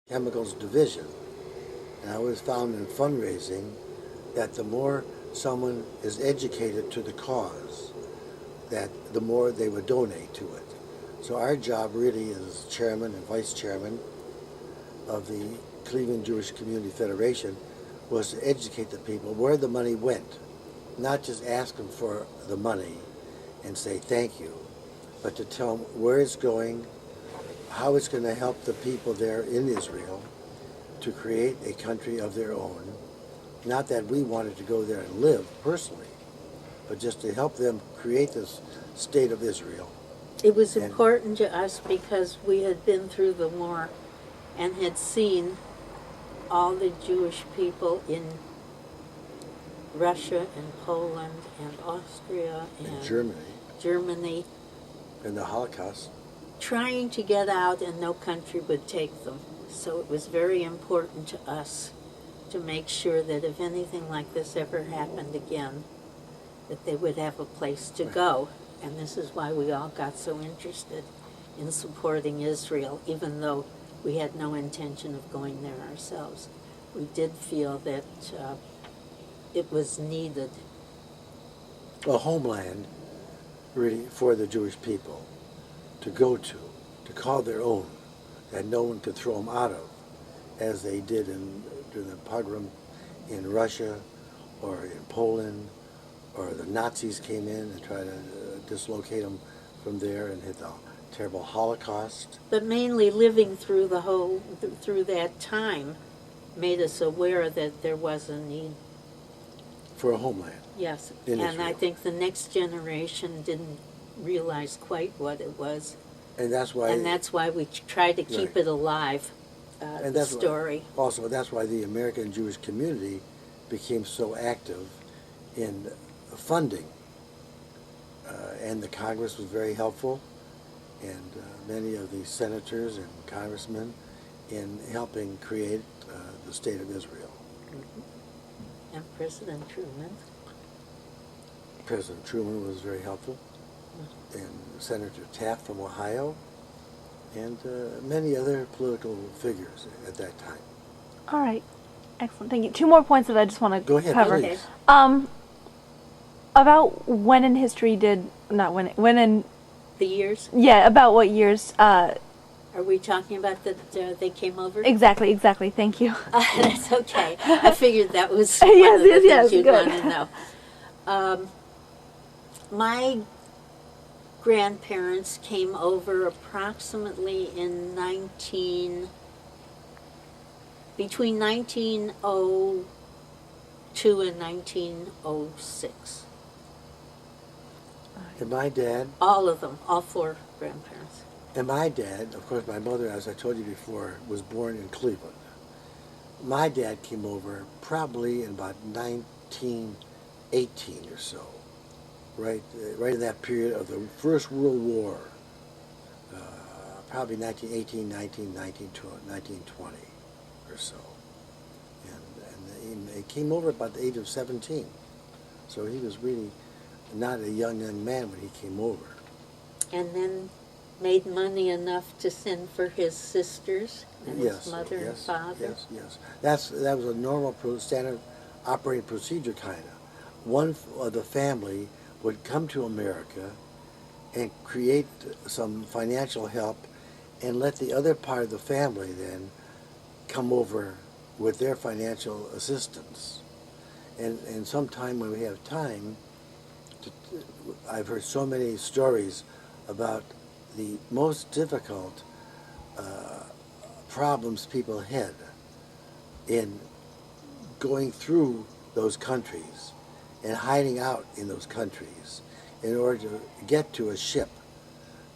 chemicals division. And I always found in fundraising that the more someone is educated to the cause, that the more they would donate to it. So our job really as chairman and vice chairman of the Cleveland Jewish Community Federation was to educate the people where the money went, not just ask them for the money and say thank you, but to tell them where it's going, how it's going to help the people there in Israel to create a country of their own. Not that we wanted to go there and live personally, but just to help them create this state of Israel. It was important to us because we had been through the war and had seen all the Jewish people in Russia and Poland and Austria and Germany And the Holocaust. trying to get out, and no country would take them. So it was very important to us to make sure that if anything like this ever happened again, that they would have a place to go. And this is why we all got so interested in supporting Israel, even though we had no intention of going there ourselves. We did feel that it was needed. A homeland really for the Jewish people to go to call their own, that no one could throw them out of, as they did during the pogrom in Russia or in Poland, or the Nazis came in and tried to dislocate them from there and hit the terrible Holocaust. But mainly living through through that time made us aware that there was a need. For a homeland. Yes, in and Israel. I think the next generation didn't realize quite what it was. And that's why. And that's why we try to keep Right. it alive, and the that's story. Also, that's why the American Jewish community became so active in funding. And the Congress was very helpful, and many of the senators and congressmen in helping create the State of Israel. Mm-hmm. And President Truman. President Truman was very helpful, and Senator Taft from Ohio, and many other political figures at that time. All right. Excellent. Thank you. Two more points that I just want to Go ahead, cover. please. About when in history when in... The years? Yeah, about what years... Are we talking about that they came over? Exactly. Thank you. That's okay. I figured that was Yes, one of the yes, things yes, you'd good. want to know. My grandparents came over approximately in between 1902 and 1906. And my dad, All of them, all four grandparents. and my dad, of course, my mother, as I told you before, was born in Cleveland. My dad came over probably in about 1918 or so, right in that period of the First World War, probably 1918, 1920 or so. And he came over about the age of 17. So he was really not a young man when he came over. And then made money enough to send for his sisters and Yes, his mother and father. Yes. That was a normal standard operating procedure, kind of. One of the family would come to America and create some financial help and let the other part of the family then come over with their financial assistance. And sometime when we have time, I've heard so many stories about the most difficult problems people had in going through those countries and hiding out in those countries in order to get to a ship,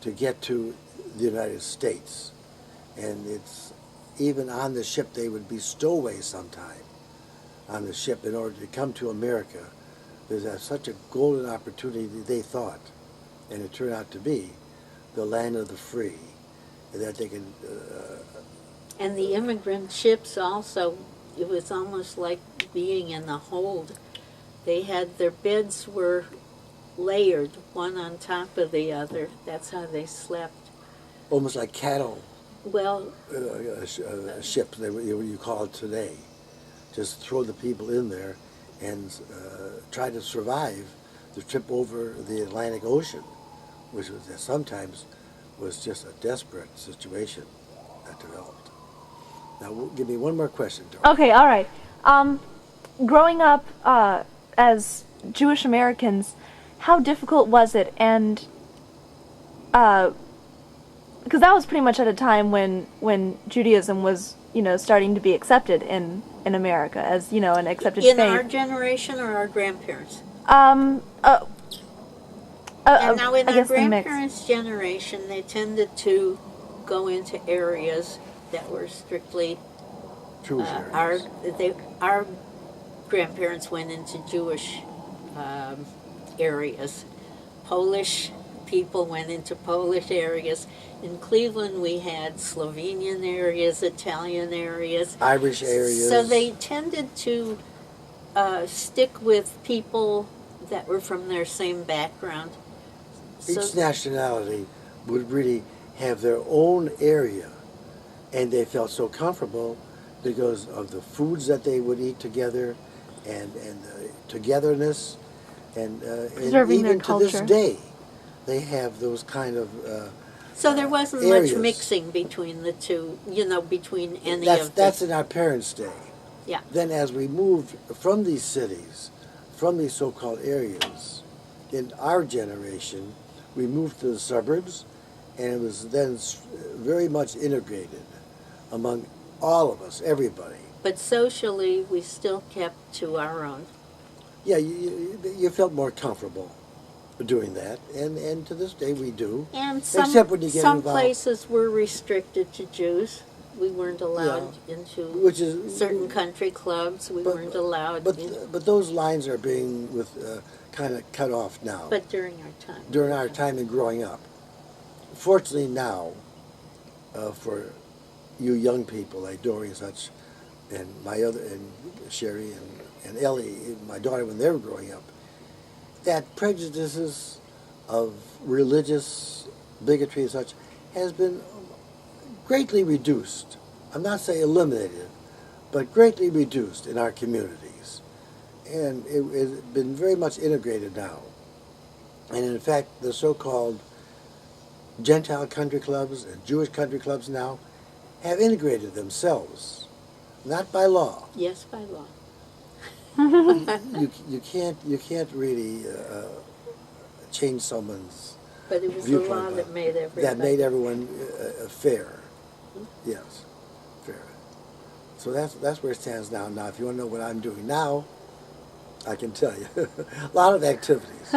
to get to the United States. And it's even on the ship, they would be stowaways sometime on the ship in order to come to America. There's such a golden opportunity, they thought, and it turned out to be the land of the free, that they can... And the immigrant ships also, it was almost like being in the hold. They had, their beds were layered, one on top of the other. That's how they slept. almost like cattle Well, ship, you call it today. Just throw the people in there and try to survive the trip over the Atlantic Ocean, which was sometimes was just a desperate situation that developed. Now, give me one more question, Dora. Okay, all right. Growing up as Jewish Americans, how difficult was it? And because that was pretty much at a time when Judaism was, starting to be accepted in America as, an accepted in faith. our generation or our grandparents? And Now, in I our guess the mix. grandparents' generation, they tended to go into areas that were strictly Jewish areas. our grandparents went into Jewish areas. Polish people went into Polish areas. In Cleveland, we had Slovenian areas, Italian areas. Irish areas. So they tended to stick with people that were from their same background. Each nationality would really have their own area, and they felt so comfortable because of the foods that they would eat together, and the togetherness, and Preserving their even to this culture. day, they have those kind of. So there wasn't areas. much mixing between the two, between any That's of that's the. in our parents' day. Yeah. Then, as we moved from these cities, from these so-called areas, in our generation, we moved to the suburbs, and it was then very much integrated among all of us, everybody. But socially, we still kept to our own. Yeah, you felt more comfortable doing that, and to this day we do. And Except when you get some involved. places were restricted to Jews. We weren't allowed into Which is certain country clubs. We weren't allowed. But those lines are being kind of cut off now. But during our time. During our time in growing up. Fortunately now, for you young people like Dory and such, and and Sherry and Ellie, my daughter, when they were growing up, that prejudices of religious bigotry and such has been greatly reduced. I'm not saying eliminated, but greatly reduced in our communities. And it's been very much integrated now. And in fact, the so-called Gentile country clubs and Jewish country clubs now have integrated themselves, not by law. Yes, by law. You can't really change someone's But it was the viewpoint law by- that made everybody. that made everyone fair. Yes, fair. So that's where it stands now. Now, if you want to know what I'm doing now, I can tell you a lot of activities.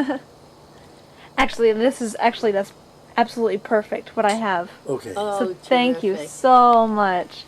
Actually, that's absolutely perfect what I have. Okay. Oh, So thank you terrific. so much.